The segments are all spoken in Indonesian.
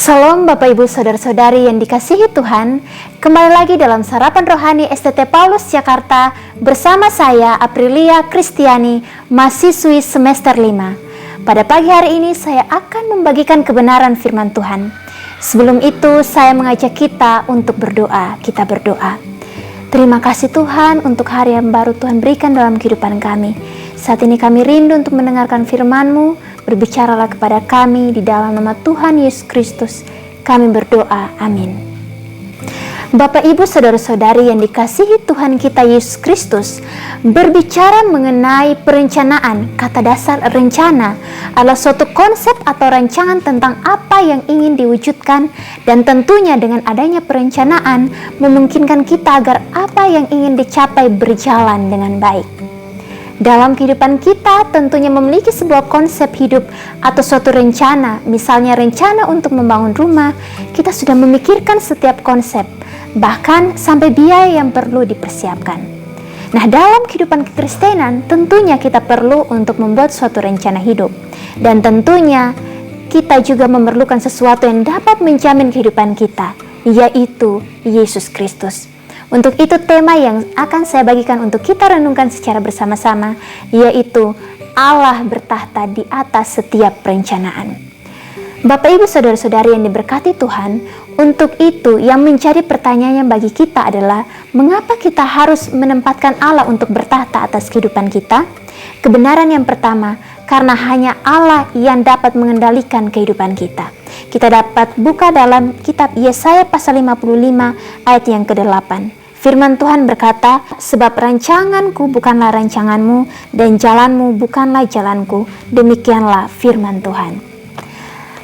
Salam Bapak Ibu Saudara-saudari yang dikasihi Tuhan. Kembali lagi dalam Sarapan Rohani STT Paulus Jakarta bersama saya Aprilia Kristiani, mahasiswi semester 5. Pada pagi hari ini saya akan membagikan kebenaran firman Tuhan. Sebelum itu saya mengajak kita untuk berdoa. Kita berdoa. Terima kasih Tuhan untuk hari yang baru Tuhan berikan dalam kehidupan kami. Saat ini kami rindu untuk mendengarkan firman-Mu. Berbicaralah kepada kami di dalam nama Tuhan Yesus Kristus. Kami berdoa. Amin. Bapak Ibu Saudara-saudari yang dikasihi Tuhan kita Yesus Kristus, berbicara mengenai perencanaan. Kata dasar rencana adalah suatu konsep atau rancangan tentang apa yang ingin diwujudkan, dan tentunya dengan adanya perencanaan memungkinkan kita agar apa yang ingin dicapai berjalan dengan baik. Dalam kehidupan kita tentunya memiliki sebuah konsep hidup atau suatu rencana. Misalnya rencana untuk membangun rumah, kita sudah memikirkan setiap konsep, bahkan sampai biaya yang perlu dipersiapkan. Nah, dalam kehidupan kekristenan tentunya kita perlu untuk membuat suatu rencana hidup. Dan tentunya kita juga memerlukan sesuatu yang dapat menjamin kehidupan kita, yaitu Yesus Kristus. Untuk itu tema yang akan saya bagikan untuk kita renungkan secara bersama-sama, yaitu Allah bertahta di atas setiap perencanaan. Bapak Ibu Saudara-saudari yang diberkati Tuhan, untuk itu yang menjadi pertanyaannya bagi kita adalah mengapa kita harus menempatkan Allah untuk bertahta atas kehidupan kita? Kebenaran yang pertama, karena hanya Allah yang dapat mengendalikan kehidupan kita. Kita dapat buka dalam kitab Yesaya pasal 55 ayat yang ke-8. Firman Tuhan berkata, sebab rancanganku bukanlah rancanganmu dan jalanmu bukanlah jalanku. Demikianlah firman Tuhan.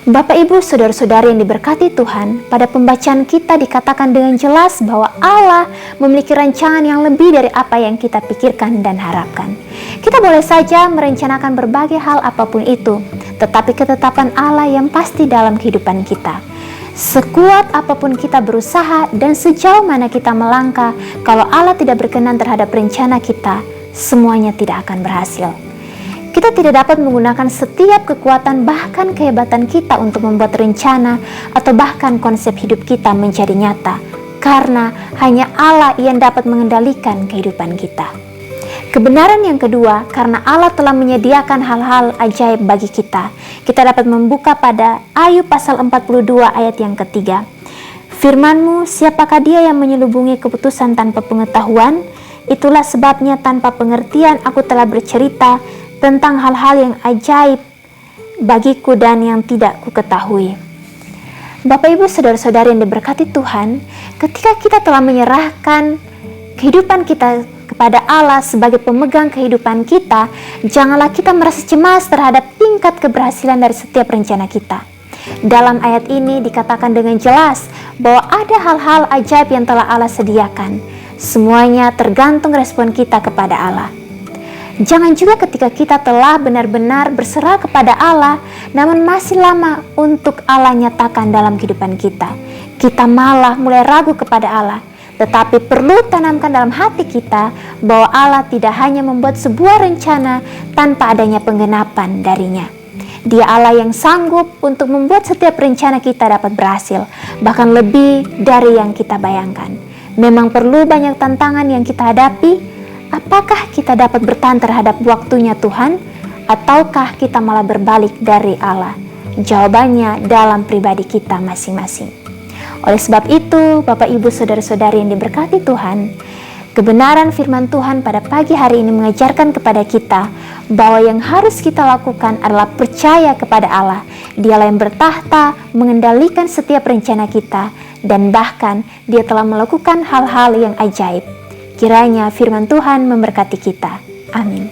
Bapak Ibu Saudara-saudari yang diberkati Tuhan, pada pembacaan kita dikatakan dengan jelas bahwa Allah memiliki rancangan yang lebih dari apa yang kita pikirkan dan harapkan. Kita boleh saja merencanakan berbagai hal apapun itu, tetapi ketetapan Allah yang pasti dalam kehidupan kita. Sekuat apapun kita berusaha dan sejauh mana kita melangkah, kalau Allah tidak berkenan terhadap rencana kita, semuanya tidak akan berhasil. Kita tidak dapat menggunakan setiap kekuatan bahkan kehebatan kita untuk membuat rencana atau bahkan konsep hidup kita menjadi nyata, karena hanya Allah yang dapat mengendalikan kehidupan kita. Kebenaran yang kedua, karena Allah telah menyediakan hal-hal ajaib bagi kita. Kita dapat membuka pada Ayub pasal 42 ayat yang ketiga. Firman-Mu, siapakah dia yang menyelubungi keputusan tanpa pengetahuan? Itulah sebabnya tanpa pengertian aku telah bercerita tentang hal-hal yang ajaib bagiku dan yang tidak kuketahui. Bapak Ibu Saudara-saudari yang diberkati Tuhan, ketika kita telah menyerahkan kehidupan kita kepada Allah sebagai pemegang kehidupan kita, janganlah kita merasa cemas terhadap tingkat keberhasilan dari setiap rencana kita. Dalam ayat ini dikatakan dengan jelas bahwa ada hal-hal ajaib yang telah Allah sediakan. Semuanya tergantung respon kita kepada Allah. Jangan juga ketika kita telah benar-benar berserah kepada Allah, namun masih lama untuk Allah nyatakan dalam kehidupan kita, kita malah mulai ragu kepada Allah. Tetapi perlu tanamkan dalam hati kita bahwa Allah tidak hanya membuat sebuah rencana tanpa adanya penggenapan darinya. Dia Allah yang sanggup untuk membuat setiap rencana kita dapat berhasil, bahkan lebih dari yang kita bayangkan. Memang perlu banyak tantangan yang kita hadapi. Apakah kita dapat bertahan terhadap waktunya Tuhan, ataukah kita malah berbalik dari Allah? Jawabannya dalam pribadi kita masing-masing. Oleh sebab itu, Bapak Ibu Saudara-saudari yang diberkati Tuhan, kebenaran firman Tuhan pada pagi hari ini mengajarkan kepada kita bahwa yang harus kita lakukan adalah percaya kepada Allah. Dialah yang bertahta mengendalikan setiap rencana kita, dan bahkan Dia telah melakukan hal-hal yang ajaib. Kiranya firman Tuhan memberkati kita. Amin.